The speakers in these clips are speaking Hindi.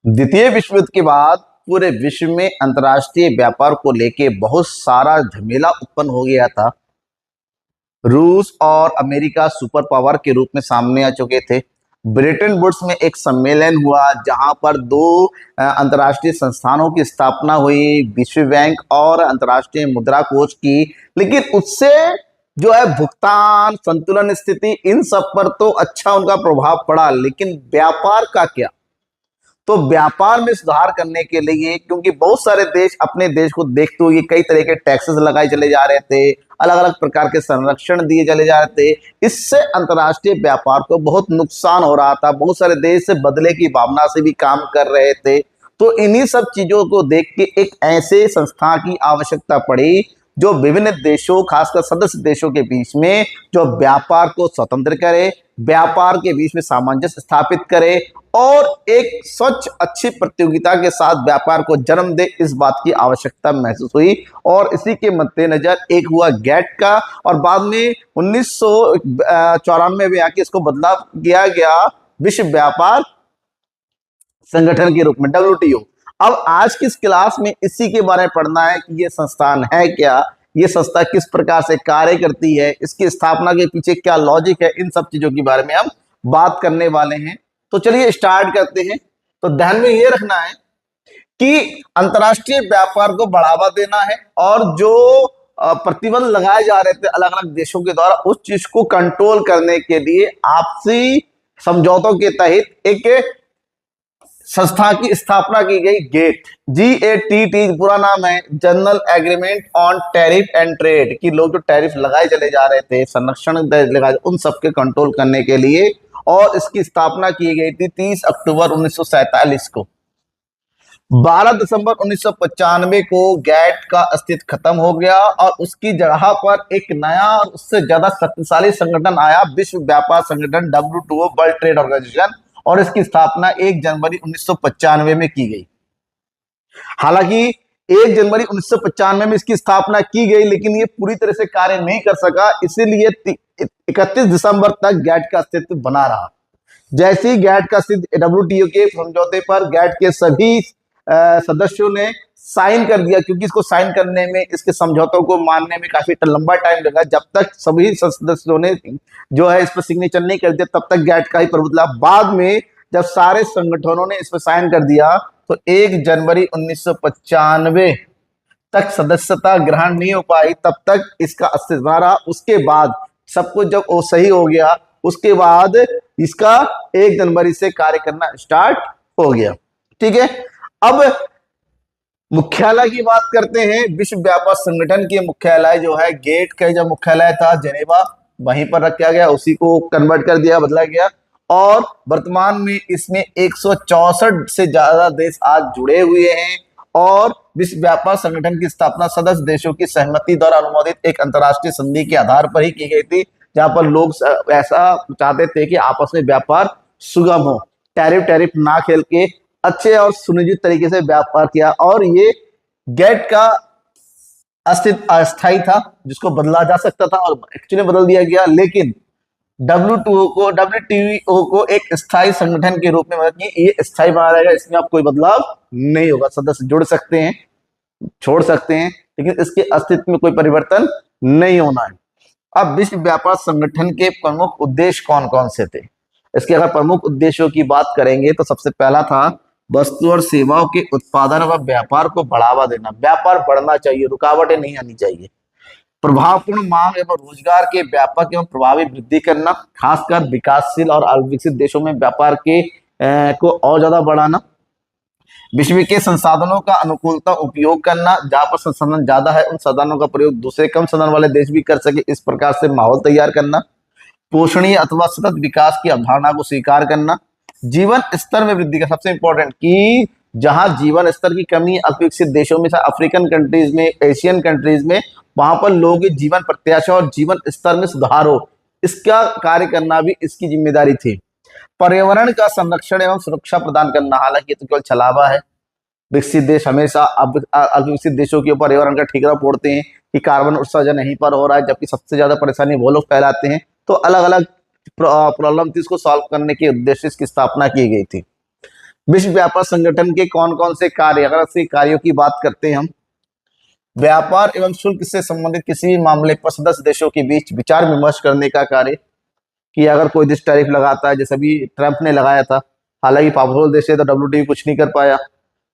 द्वितीय विश्व युद्ध के बाद पूरे विश्व में अंतर्राष्ट्रीय व्यापार को लेके बहुत सारा झमेला उत्पन्न हो गया था। रूस और अमेरिका सुपर पावर के रूप में सामने आ चुके थे। ब्रेटन वुड्स में एक सम्मेलन हुआ जहां पर दो अंतर्राष्ट्रीय संस्थानों की स्थापना हुई, विश्व बैंक और अंतर्राष्ट्रीय मुद्रा कोष की। लेकिन उससे जो है भुगतान, संतुलन स्थिति, इन सब पर तो अच्छा उनका प्रभाव पड़ा, लेकिन व्यापार का क्या? तो व्यापार में सुधार करने के लिए, क्योंकि बहुत सारे देश अपने देश को देखते हुए कई तरह के टैक्सेस लगाए चले जा रहे थे, अलग अलग प्रकार के संरक्षण दिए चले जा रहे थे, इससे अंतर्राष्ट्रीय व्यापार को बहुत नुकसान हो रहा था। बहुत सारे देश से बदले की भावना से भी काम कर रहे थे। तो इन्हीं सब चीजों को देख के एक ऐसे संस्था की आवश्यकता पड़ी जो विभिन्न देशों, खासकर सदस्य देशों के बीच में जो व्यापार को स्वतंत्र करे, व्यापार के बीच में सामंजस्य स्थापित करे और एक स्वच्छ अच्छी प्रतियोगिता के साथ व्यापार को जन्म दे। इस बात की आवश्यकता महसूस हुई और इसी के मद्देनजर एक हुआ गैट का, और बाद में 1994 में आके इसको बदलाव किया गया विश्व व्यापार संगठन के रूप में, WTO। अब आज की इस क्लास में इसी के बारे में पढ़ना है कि ये संस्थान है क्या, ये संस्था किस प्रकार से कार्य करती है, इसकी स्थापना के पीछे क्या लॉजिक है, इन सब चीजों के बारे में हम बात करने वाले हैं। तो चलिए स्टार्ट करते हैं। तो ध्यान में ये रखना है कि अंतर्राष्ट्रीय व्यापार को बढ़ावा देना है और जो प्रतिबंध लगाए जा रहे थे अलग अलग देशों के द्वारा, उस चीज को कंट्रोल करने के लिए आपसी समझौतों के तहत एक संस्था की स्थापना की गई। गेट, GATT पूरा नाम है, general agreement on tariff and trade, कि लोग जो टैरिफ लगाए चले जा रहे थे, संरक्षण लगाए, उन सबके कंट्रोल करने के लिए। और इसकी स्थापना की गई थी 30 अक्टूबर 1947 को। 12 दिसंबर 1995 को गैट का अस्तित्व खत्म हो गया और उसकी जगह पर एक नया और उससे ज्यादा शक्तिशाली संगठन आया, विश्व व्यापार संगठन, WTO, वर्ल्ड ट्रेड ऑर्गेनाइजेशन, और इसकी स्थापना 1 जनवरी 1995 में की गई। हालांकि 1 जनवरी 1995 में इसकी स्थापना की गई, लेकिन ये पूरी तरह से कार्य नहीं कर सका, इसीलिए 31 दिसंबर तक गैट का अस्तित्व बना रहा। जैसे ही गैट का अस्तित्व, WTO के समझौते पर गैट के सभी सदस्यों ने साइन कर दिया, क्योंकि इसको साइन करने में, इसके समझौतों को मानने में काफी लंबा टाइम लगा। जब तक सभी सदस्यों ने जो है इस पर सिग्नेचर नहीं कर दिया, तब तक गैट का ही प्रभुत्व था। बाद में जब सारे संगठनों ने इस पर साइन कर दिया तो 1 जनवरी 1995 तक सदस्यता ग्रहण नहीं हो पाई, तब तक इसका अस्तित्व रहा। उसके बाद सब कुछ जब वो सही हो गया, उसके बाद इसका 1 जनवरी से कार्य करना स्टार्ट हो गया। ठीक है, अब मुख्यालय की बात करते हैं। विश्व व्यापार संगठन के मुख्यालय जो है, गेट का जो मुख्यालय था जेनेवा, वहीं पर रखा गया, उसी को कन्वर्ट कर दिया, बदला गया। और वर्तमान में इसमें 164 से ज्यादा देश आज जुड़े हुए हैं और विश्व व्यापार संगठन की स्थापना सदस्य देशों की सहमति द्वारा अनुमोदित एक अंतर्राष्ट्रीय संधि के आधार पर ही की गई थी, जहां पर लोग ऐसा चाहते थे कि आपस में व्यापार सुगम हो, टैरिफ ना खेल के अच्छे और सुनिश्चित तरीके से व्यापार किया। और ये गैट का अस्तित्व अस्थायी था, जिसको बदला जा सकता था और एक्चुअली बदल दिया गया, लेकिन WTO को एक स्थायी संगठन के रूप में, मतलब कि ये स्थायी बना रहेगा, इसमें अब कोई बदलाव नहीं होगा। सदस्य जुड़ सकते हैं, छोड़ सकते हैं, लेकिन इसके अस्तित्व में कोई परिवर्तन नहीं होना है। अब विश्व व्यापार संगठन के प्रमुख उद्देश्य कौन कौन से थे? इसके अगर प्रमुख उद्देश्यों की बात करेंगे तो सबसे पहला था वस्तु और सेवाओं के उत्पादन व व्यापार को बढ़ावा देना। व्यापार बढ़ना चाहिए, रुकावटें नहीं आनी चाहिए। प्रभावपूर्ण मांग एवं रोजगार के व्यापक एवं प्रभावी वृद्धि करना, खासकर विकासशील और अविकसित देशों में व्यापार के को और ज्यादा बढ़ाना। विश्व के संसाधनों का अनुकूलता उपयोग करना, जहां पर संसाधन ज्यादा है उन संसाधनों का प्रयोग दूसरे कम संसाधन वाले देश भी कर सके, इस प्रकार से माहौल तैयार करना। पोषणीय अथवा सतत विकास की अवधारणा को स्वीकार करना। जीवन स्तर में वृद्धि का, सबसे इंपॉर्टेंट, कि जहां जीवन स्तर की कमी अविकसित देशों में, अफ्रीकन कंट्रीज में, एशियन कंट्रीज में, वहां पर लोगों की जीवन प्रत्याशा और जीवन स्तर में सुधार हो, इसका कार्य करना भी इसकी जिम्मेदारी थी। पर्यावरण का संरक्षण एवं सुरक्षा प्रदान करना, हालांकि तो केवल छलावा है। विकसित देश हमेशा अविकसित देशों के ऊपर पर्यावरण का ठिकरा फोड़ते हैं कि कार्बन उत्सर्जन यहीं पर हो रहा है, जबकि सबसे ज्यादा परेशानी वो लोग फैलाते हैं। तो अलग अलग प्रॉब्लम थी, इसको सॉल्व करने के उद्देश्य इसकी स्थापना की गई थी। विश्व व्यापार संगठन के कौन कौन से कार्य, अगर इसके कार्यों की बात करते हैं हम, व्यापार एवं शुल्क से संबंधित किसी भी मामले पर सदस्य देशों के बीच विचार विमर्श करने का कार्य, कि अगर कोई देश टैरिफ लगाता है, जैसे अभी ट्रंप ने लगाया था, हालांकि पावरफुल देश है तो डब्ल्यूटीओ कुछ नहीं कर पाया,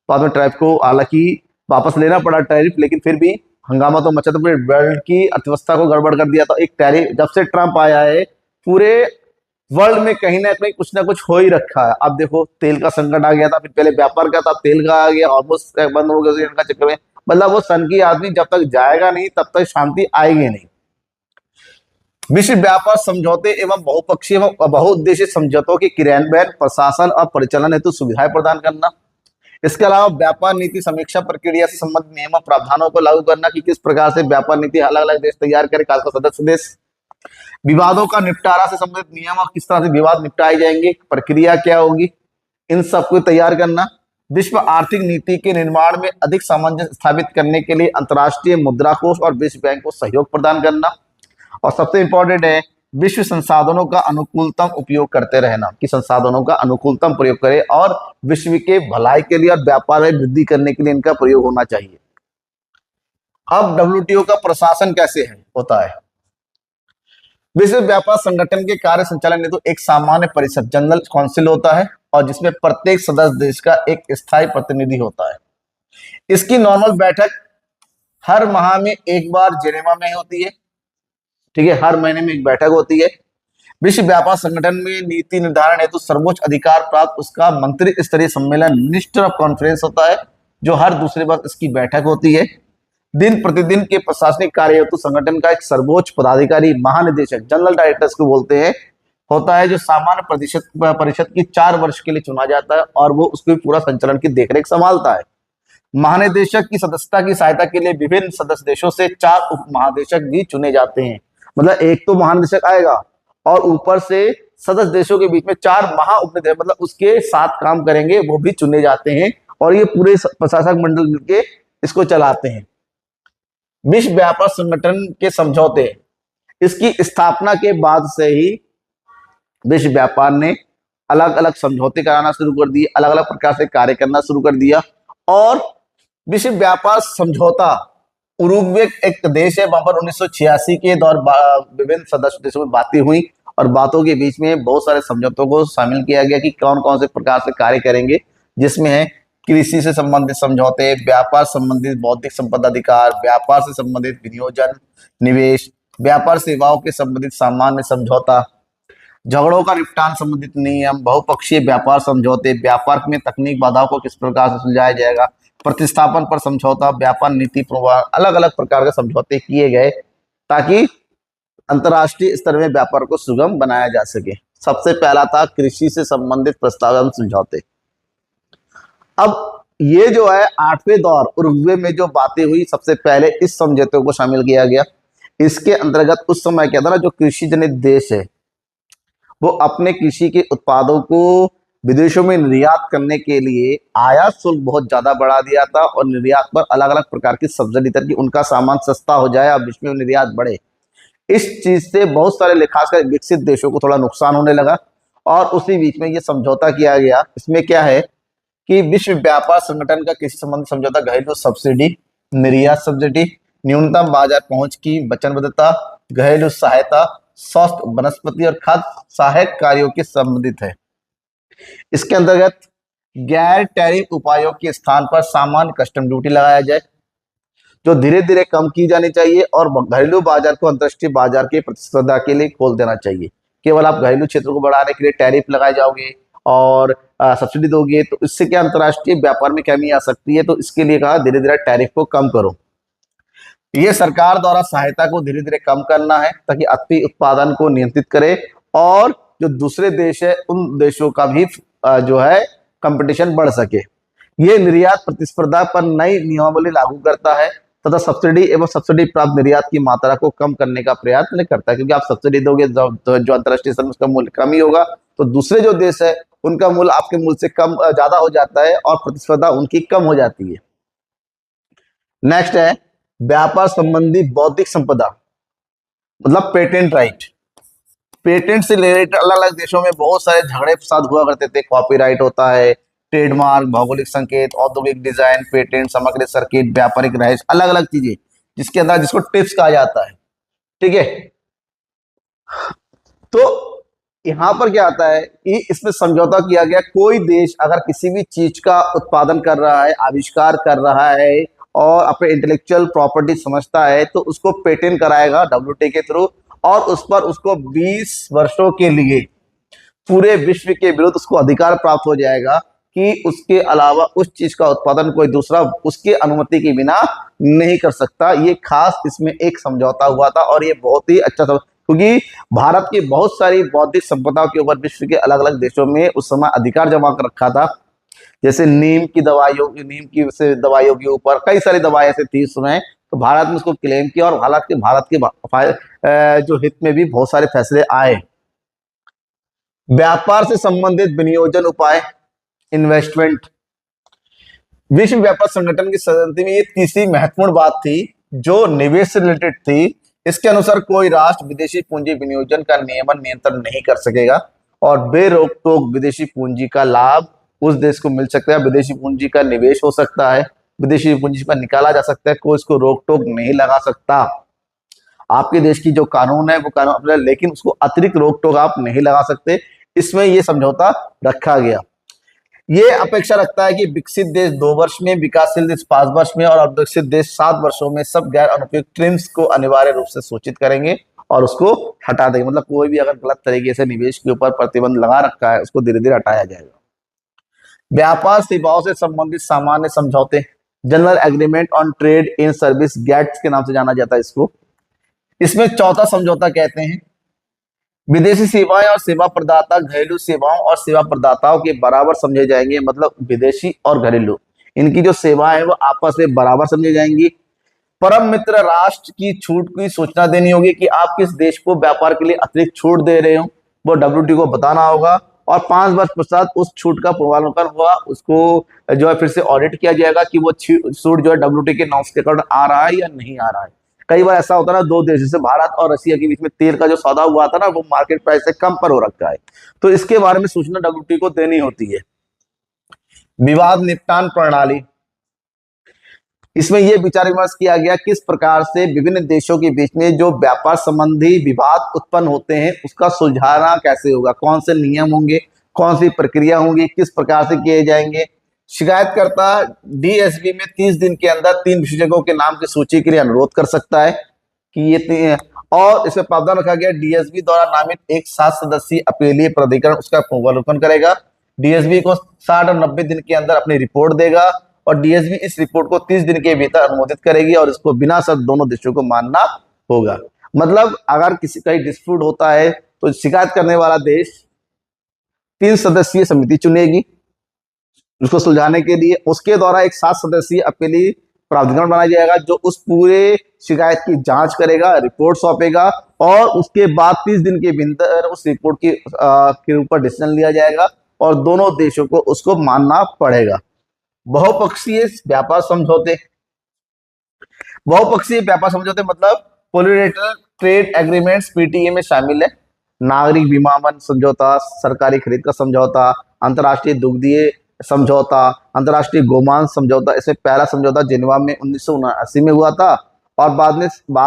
बाद में ट्रंप को हालांकि वापस लेना पड़ा टैरिफ, लेकिन फिर भी हंगामा तो मचा, तो पूरे वर्ल्ड की अर्थव्यवस्था को गड़बड़ कर दिया। तो एक टैरिफ, जब से ट्रंप आया है पूरे वर्ल्ड में कहीं ना कुछ हो ही रखा है। अब देखो तेल का संकट आ गया था, फिर पहले व्यापार का था, तेल का आ गया, ऑलमोस्ट बंद हो गया इनका चक्कर में। मतलब वो सन की आदमी जब तक जाएगा नहीं तब तक शांति आएगी नहीं। विश्व व्यापार समझौते एवं बहुपक्षीय एवं बहुउद्देशीय समझौतों के क्रियान्वयन, प्रशासन और परिचालन हेतु सुविधाएं प्रदान करना। इसके अलावा व्यापार नीति समीक्षा प्रक्रिया से संबंधित नियमों प्रावधानों को लागू करना, कि किस प्रकार से व्यापार नीति अलग अलग देश तैयार करे, खासकर सदस्य देश। विवादों का निपटारा से संबंधित नियम और किस तरह से विवाद निपटाए जाएंगे, प्रक्रिया क्या होगी, इन सबको तैयार करना। विश्व आर्थिक नीति के निर्माण में अधिक सामंजस्य स्थापित करने के लिए अंतर्राष्ट्रीय मुद्रा कोष और विश्व बैंक को सहयोग प्रदान करना। और सबसे इंपॉर्टेंट है विश्व संसाधनों का अनुकूलतम उपयोग करते रहना, कि संसाधनों का अनुकूलतम प्रयोग करें और विश्व के भलाई के लिए और व्यापार में वृद्धि करने के लिए इनका प्रयोग होना चाहिए। अब डब्ल्यूटीओ का प्रशासन कैसे होता है? विश्व व्यापार संगठन के कार्य संचालन हेतु एक सामान्य परिषद, जनरल काउंसिल होता है, और जिसमें प्रत्येक सदस्य देश का एक स्थायी प्रतिनिधि होता है। इसकी नॉर्मल बैठक हर माह में एक बार जेनेवा में होती है, ठीक है, हर महीने में एक बैठक होती है। विश्व व्यापार संगठन में नीति निर्धारण हेतु सर्वोच्च अधिकार प्राप्त उसका मंत्री स्तरीय सम्मेलन, मिनिस्टर ऑफ कॉन्फ्रेंस होता है, जो हर दूसरे वर्ष इसकी बैठक होती है। दिन प्रतिदिन के प्रशासनिक कार्य हेतु संगठन का एक सर्वोच्च पदाधिकारी, महानिदेशक, जनरल डायरेक्टर्स को बोलते हैं, होता है, जो सामान्य परिषद की 4 वर्ष के लिए चुना जाता है और वो उसके पूरा संचालन की देखरेख संभालता है। महानिदेशक की सदस्यता की सहायता के लिए विभिन्न सदस्य देशों से 4 उप महानिदेशक भी चुने जाते हैं। मतलब एक तो महानिदेशक आएगा और ऊपर से सदस्य देशों के बीच में 4 महा उपनिदेशक, मतलब उसके साथ काम करेंगे, वो भी चुने जाते हैं, और ये पूरे प्रशासक मंडल मिलकर इसको चलाते हैं। विश्व व्यापार संगठन के समझौते, इसकी स्थापना के बाद से ही विश्व व्यापार ने अलग अलग समझौते कराना शुरू कर दिए, अलग अलग प्रकार से कार्य करना शुरू कर दिया। और विश्व व्यापार समझौता, उरुग्वे एक देश है, वहां पर 1986 के दौर विभिन्न सदस्य देशों में बातें हुई और बातों के बीच में बहुत सारे समझौतों को शामिल किया गया कि कौन कौन से प्रकार से कार्य करेंगे, जिसमें है कृषि से संबंधित समझौते, व्यापार संबंधित बौद्धिक संपदा अधिकार, व्यापार से संबंधित विनियोजन, निवेश, व्यापार सेवाओं के संबंधित सामान्य समझौता, झगड़ों का निपटान संबंधित नियम, बहुपक्षीय व्यापार समझौते, व्यापार में तकनीक बाधाओं को किस प्रकार से सुलझाया जाएगा, प्रतिस्थापन पर समझौता, व्यापार नीति प्रवाह, अलग अलग प्रकार के समझौते किए गए ताकि अंतर्राष्ट्रीय स्तर में व्यापार को सुगम बनाया जा सके। सबसे पहला था कृषि से संबंधित प्रस्तावना समझौते। अब ये जो है 8वें दौर उरुग्वे में जो बातें हुई, सबसे पहले इस समझौते को शामिल किया गया। इसके अंतर्गत उस समय क्या था ना, जो कृषि जनित देश है वो अपने कृषि के उत्पादों को विदेशों में निर्यात करने के लिए आयात शुल्क बहुत ज्यादा बढ़ा दिया था और निर्यात पर अलग अलग प्रकार की सब्सिडी ताकि उनका सामान सस्ता हो जाए और विश्व में निर्यात बढ़े। इस चीज से बहुत सारे खासकर विकसित देशों को थोड़ा नुकसान होने लगा और उसी बीच में ये समझौता किया गया। इसमें क्या है कि विश्व व्यापार संगठन का कृषि संबंधी समझौता घरेलू सब्सिडी, निर्यात सब्सिडी, न्यूनतम बाजार पहुंच की वचनबद्धता, घरेलू सहायता, स्वास्थ्य, वनस्पति और खाद्य सहायक कार्यों के संबंधित है। इसके अंतर्गत गैर टैरिफ उपायों के स्थान पर सामान्य कस्टम ड्यूटी लगाया जाए, जो धीरे धीरे कम की जानी चाहिए, और घरेलू बाजार को अंतर्राष्ट्रीय बाजार के प्रतिस्पर्धा के लिए खोल देना चाहिए। केवल आप घरेलू क्षेत्र को बढ़ाने के लिए टैरिफ लगाए जाओगे और सब्सिडी दोगे तो इससे क्या अंतर्राष्ट्रीय व्यापार में कमी आ सकती है। तो इसके लिए कहा धीरे धीरे टैरिफ को कम करो। ये सरकार द्वारा सहायता को धीरे धीरे कम करना है ताकि अति उत्पादन को नियंत्रित करे और जो दूसरे देश है उन देशों का भी जो है कंपटीशन बढ़ सके। ये निर्यात प्रतिस्पर्धा पर नई नियमावली लागू करता है तथा सब्सिडी एवं सब्सिडी प्राप्त निर्यात की मात्रा को कम करने का प्रयत्न करता है, क्योंकि आप सब्सिडी दोगे जो अंतर्राष्ट्रीय स्तर में उसका मूल्य कम ही होगा तो दूसरे जो देश है उनका मूल्य आपके मूल्य से कम ज्यादा हो जाता है और प्रतिस्पर्धा उनकी कम हो जाती है। नेक्स्ट है व्यापार संबंधी बौद्धिक संपदा, मतलब पेटेंट राइट। पेटेंट से रिलेटेड अलग अलग देशों में बहुत सारे झगड़े फसाद हुआ करते थे। कॉपीराइट होता है, ट्रेडमार्क, भौगोलिक संकेत, औद्योगिक डिजाइन, पेटेंट, समग्र सर्किट, व्यापारिक रहस्य, अलग अलग चीजें जिसके अंदर, जिसको टिप्स कहा जाता है। ठीक है, तो यहां पर क्या आता है कि इसमें समझौता किया गया, कोई देश अगर किसी भी चीज का उत्पादन कर रहा है, आविष्कार कर रहा है और अपने इंटेलेक्चुअल प्रॉपर्टी समझता है, तो उसको पेटेंट कराएगा डब्ल्यूटीओ के थ्रू, और उस पर उसको 20 वर्षों के लिए पूरे विश्व के विरुद्ध उसको अधिकार प्राप्त हो जाएगा कि उसके अलावा उस चीज का उत्पादन कोई दूसरा उसके अनुमति के बिना नहीं कर सकता। ये खास इसमें एक समझौता हुआ था और ये बहुत ही अच्छा था, क्योंकि भारत की बहुत सारी बौद्धिक संपदाओं के ऊपर विश्व के अलग अलग देशों में उस समय अधिकार जमा कर रखा था। जैसे नीम की दवाइयों के ऊपर कई सारी दवाएं ऐसे थी उस समय, तो भारत ने उसको क्लेम किया और भारत के जो हित में भी बहुत सारे फैसले आए। व्यापार से संबंधित विनियोजन उपाय, इन्वेस्टमेंट, विश्व व्यापार संगठन की सदस्य में ये तीसरी महत्वपूर्ण बात थी जो निवेश से रिलेटेड थी। इसके अनुसार कोई राष्ट्र विदेशी पूंजी विनियोजन का नियमन नियंत्रण नहीं कर सकेगा और बेरोक टोक विदेशी पूंजी का लाभ उस देश को मिल सकता है, विदेशी पूंजी का निवेश हो सकता है, विदेशी पूंजी पर निकाला जा सकता है, कोई इसको रोक टोक नहीं लगा सकता। आपके देश की जो कानून है वो कानून अपना, लेकिन उसको अतिरिक्त रोक टोक आप नहीं लगा सकते। इसमें ये समझौता रखा गया। ये अपेक्षा रखता है कि विकसित देश 2 वर्ष में, विकासशील देश 5 वर्ष में और अविकसित देश 7 वर्षों में सब गैर अनुपयुक्त ट्रिम्स को अनिवार्य रूप से सूचित करेंगे और उसको हटा देंगे। मतलब कोई भी अगर गलत तरीके से निवेश के ऊपर प्रतिबंध लगा रखा है उसको धीरे धीरे हटाया जाएगा। व्यापार सेवाओं से संबंधित सामान्य समझौते, general agreement on trade in service, gets के नाम से जाना जाता है इसको। इसमें चौथा समझौता कहते हैं विदेशी सेवाएं और सेवा प्रदाता घरेलू सेवाओं और सेवा प्रदाताओं के बराबर समझे जाएंगे। मतलब विदेशी और घरेलू इनकी जो सेवाएं हैं वो आपस में बराबर समझे जाएंगी। परम मित्र राष्ट्र की छूट की सूचना देनी होगी कि आप किस देश को व्यापार के लिए अतिरिक्त छूट दे रहे हो, वो डब्ल्यूटीओ को बताना होगा और 5 वर्ष पश्चात उस छूट का पूर्वावलोकन हुआ, उसको जो है फिर से ऑडिट किया जाएगा कि वो छूट जो है डब्ल्यूटीओ के नॉर्म्स के अकॉर्डिंग आ रहा है या नहीं आ रहा है। कई बार ऐसा होता है ना, दो देश जैसे भारत और रशिया के बीच में तेल का जो सौदा हुआ था ना, वो मार्केट प्राइस से कम पर हो रखा है, तो इसके बारे में सूचना डब्ल्यूटीओ को देनी होती है। विवाद निपटान प्रणाली, इसमें यह विचार विमर्श किया गया किस प्रकार से विभिन्न देशों के बीच में जो व्यापार संबंधी विवाद उत्पन्न होते हैं उसका सुलझाना कैसे होगा, कौन से नियम होंगे, कौन सी प्रक्रिया होंगी, किस प्रकार से किए जाएंगे। शिकायतकर्ता डीएसबी में 30 दिन के अंदर 3 विशेषज्ञों के नाम की सूची के लिए अनुरोध कर सकता है कि ये, और इसमें प्रावधान रखा गया डीएसबी द्वारा नामित एक 7 सदस्यीय अपीलीय प्राधिकरण उसका अवलोकन करेगा। डीएसबी को 60 और 90 दिन के अंदर अपनी रिपोर्ट देगा और डीएसबी इस रिपोर्ट को 30 दिन के भीतर अनुमोदित करेगी और इसको बिना शर्त दोनों देशों को मानना होगा। मतलब अगर किसी का डिस्प्यूट होता है तो शिकायत करने वाला देश 3 सदस्यीय समिति चुनेगी उसको सुलझाने के लिए, उसके द्वारा एक 7 सदस्यीय अपीलीय प्राधिकरण बनाया जाएगा जो उस पूरे शिकायत की जांच करेगा, रिपोर्ट सौंपेगा और उसके बाद 30 दिन के भीतर उस रिपोर्ट के ऊपर डिसीजन लिया जाएगा और दोनों देशों को उसको मानना पड़ेगा। बहुपक्षीय व्यापार समझौते, बहुपक्षीय व्यापार समझौते मतलब पोलिलेटरल ट्रेड एग्रीमेंट्स पीटीए में शामिल है। नागरिक विमानन समझौता, सरकारी खरीद का समझौता, अंतर्राष्ट्रीय दुग्धीय समझौता, अंतर्राष्ट्रीय गोमांस समझौता। इसमें पहला समझौता जिनेवा में 1979 में हुआ था और बाद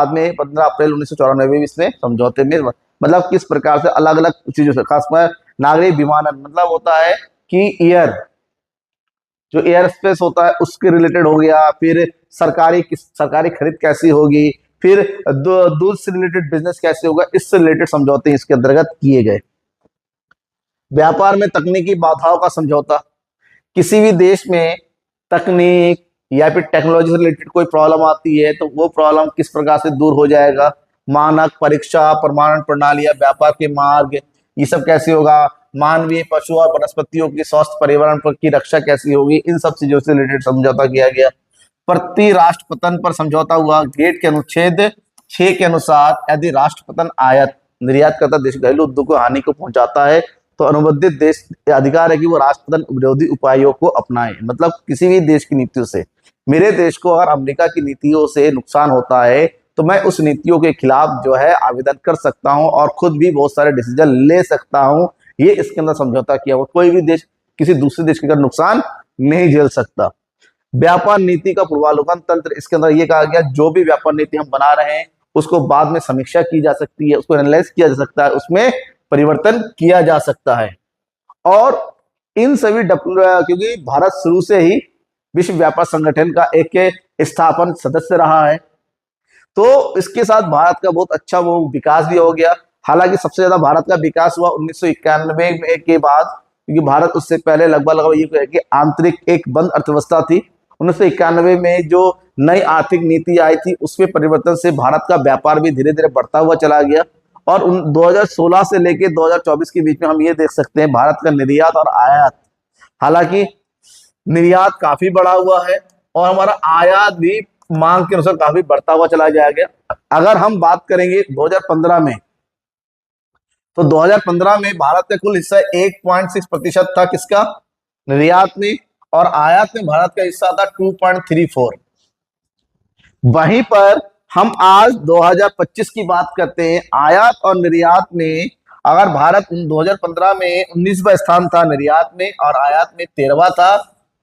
में 15 अप्रैल 1994 में इसमें समझौते में मतलब किस प्रकार से अलग अलग चीजों से, खासकर नागरिक विमानन मतलब होता है कि जो एयर स्पेस होता है उसके रिलेटेड हो गया, फिर सरकारी खरीद कैसी होगी, फिर दूध से रिलेटेड बिजनेस कैसे होगा, इससे रिलेटेड समझौते इसके अंतर्गत किए गए। व्यापार में तकनीकी बाधाओं का समझौता, किसी भी देश में तकनीक या फिर टेक्नोलॉजी से रिलेटेड कोई प्रॉब्लम आती है तो वो प्रॉब्लम किस प्रकार से दूर हो जाएगा, मानक, परीक्षा, प्रमाणन प्रणालियां, व्यापार के मार्ग, ये सब कैसे होगा, मानवीय, पशु और वनस्पतियों की स्वास्थ्य पर्यावरण की रक्षा कैसी होगी, इन सब चीजों से रिलेटेड समझौता किया गया। प्रति राष्ट्रपतन पर समझौता हुआ। गेट के अनुच्छेद 6 के अनुसार यदि राष्ट्रपतन आयात निर्यात करता देश घरेलू उद्योग को हानि को पहुंचाता है तो अनुबंधित देश अधिकार है कि वो राष्ट्रपतन विरोधी उपायों को अपनाए। मतलब किसी भी देश की नीतियों से, मेरे देश को अगर अमेरिका की नीतियों से नुकसान होता है तो मैं उस नीतियों के खिलाफ जो है आवेदन कर सकता हूं और खुद भी बहुत सारे डिसीजन ले सकता हूं। ये इसके अंदर समझौता किया हुआ। कोई भी देश किसी दूसरे देश का नुकसान नहीं झेल सकता। व्यापार नीति का पूर्वावलोकन तंत्र, इसके अंदर ये कहा गया जो भी व्यापार नीति हम बना रहे हैं उसको बाद में समीक्षा की जा सकती है, उसको एनालाइज किया जा सकता है, उसमें परिवर्तन किया जा सकता है। और इन सभी क्योंकि भारत शुरू से ही विश्व व्यापार संगठन का एक स्थापन सदस्य रहा है, तो इसके साथ भारत का बहुत अच्छा वो विकास भी हो गया। हालांकि सबसे ज्यादा भारत का विकास हुआ 1991 में के बाद, क्योंकि भारत उससे पहले लगभग ये कहे कि आंतरिक एक बंद अर्थव्यवस्था थी। 1991 में जो नई आर्थिक नीति आई थी उसमें परिवर्तन से भारत का व्यापार भी धीरे धीरे बढ़ता हुआ चला गया। और 2016 से लेकर 2024 के बीच में हम ये देख सकते हैं भारत का निर्यात और आयात, हालांकि निर्यात काफी बढ़ा हुआ है और हमारा आयात भी मांग के अनुसार काफी बढ़ता हुआ चला जाएगा। अगर हम बात करेंगे 2015 में, तो 2015 में भारत का कुल हिस्सा 1.6% था किसका, निर्यात में, और आयात में भारत का हिस्सा था 2.34। वहीं पर हम आज 2025 की बात करते हैं, आयात और निर्यात में अगर भारत 2015 में 19वां स्थान था निर्यात में और आयात में 13वां था,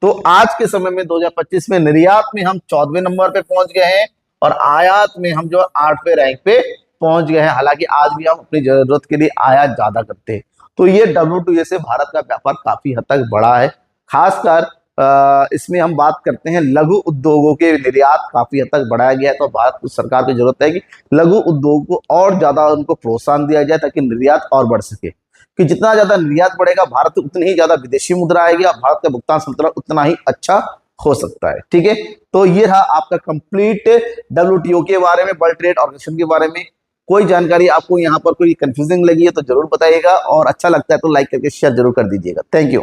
तो आज के समय में 2025 में निर्यात में हम 14वें नंबर पे पहुंच गए हैं और आयात में हम जो 8वें रैंक पे पहुंच गए हैं। हालांकि आज भी हम अपनी जरूरत के लिए आयात ज्यादा करते हैं। तो ये WTO से भारत का व्यापार काफी हद तक बढ़ा है। खासकर इसमें हम बात करते हैं लघु उद्योगों के निर्यात काफी हद तक बढ़ाया गया है। तो भारत की सरकार की जरूरत है कि लघु उद्योग को और ज्यादा उनको प्रोत्साहन दिया जाए ताकि निर्यात और बढ़ सके, कि जितना ज्यादा निर्यात बढ़ेगा भारत को उतनी ही ज्यादा विदेशी मुद्रा आएगी और भारत का भुगतान संतुलन उतना ही अच्छा हो सकता है। ठीक है, तो ये रहा आपका कंप्लीट WTO के बारे में, वर्ल्ड ट्रेड ऑर्गेनाइजेशन के बारे में। कोई जानकारी आपको यहाँ पर कोई कंफ्यूजिंग लगी है तो जरूर बताइएगा, और अच्छा लगता है तो लाइक करके शेयर जरूर कर दीजिएगा। Thank you.